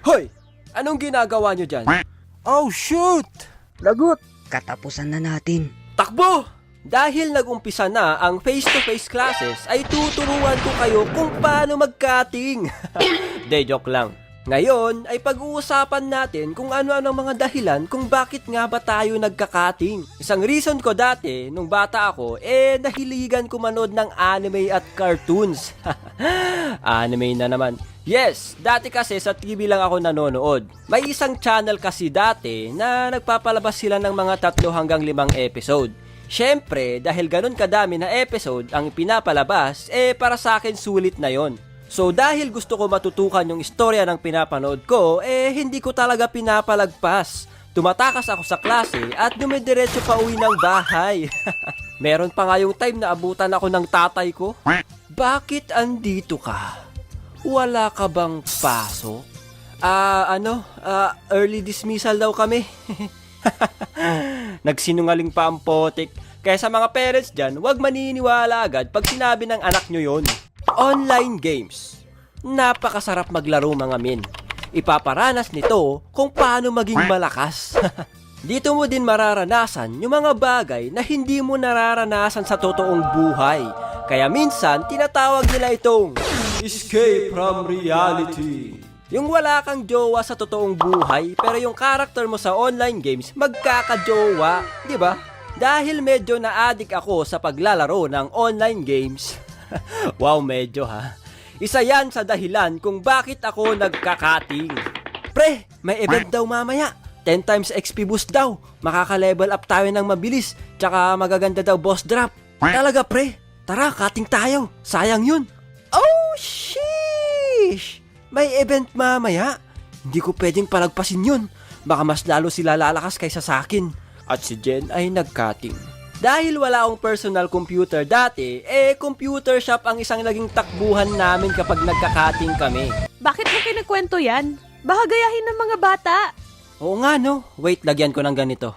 Hoy! Anong ginagawa nyo dyan? Oh, shoot! Lagot! Katapusan na natin. Takbo! Dahil nag-umpisa na ang face-to-face classes, ay tuturuan ko kayo kung paano mag-cutting. De, joke lang. Ngayon ay pag-uusapan natin kung ano-ano ang mga dahilan kung bakit nga ba tayo nagka-cutting. Isang reason ko dati, nung bata ako, nahiligan ko manood ng anime at cartoons. Anime na naman. Yes, dati kasi sa TV lang ako nanonood. May isang channel kasi dati na nagpapalabas sila ng mga 3 hanggang 5 episode. Syempre, dahil ganun kadami na episode ang pinapalabas, para sa akin sulit na yon. So dahil gusto ko matutukan yung istorya ng pinapanood ko, hindi ko talaga pinapalagpas. Tumatakas ako sa klase at dumidiretso pa uwi ng bahay. Meron pa nga yung time na abutan ako ng tatay ko. Bakit andito ka? Wala ka bang pasok? Early dismissal daw kami. Nagsinungaling pa ang potik. Kaya sa mga parents dyan, huwag maniniwala agad pag sinabi ng anak nyo yon. Online games. Napakasarap maglaro mga min. Ipaparanas nito kung paano maging malakas. Dito mo din mararanasan yung mga bagay na hindi mo nararanasan sa totoong buhay. Kaya minsan, tinatawag nila itong escape from reality. Yung wala kang jowa sa totoong buhay, pero yung karakter mo sa online games, magkakajowa. Diba? Dahil medyo na-addict ako sa paglalaro ng online games. Wow, medyo ha. Isa yan sa dahilan kung bakit ako nagkakating. Pre, may event daw mamaya. 10 times XP boost daw. Makaka-level up tayo ng mabilis. Tsaka magaganda daw boss drop. Talaga pre, tara cutting tayo. Sayang yun. Oh, sheesh! May event mamaya. Hindi ko pwedeng palagpasin yun. Baka mas lalo sila lalakas kaysa sa akin. At si Jen ay nag-cutting. Dahil wala akong personal computer dati, computer shop ang isang naging takbuhan namin kapag nagka-cutting kami. Bakit mo kinikwento yan? Baka gayahin ng mga bata. Oo nga no. Wait, lagyan ko ng ganito.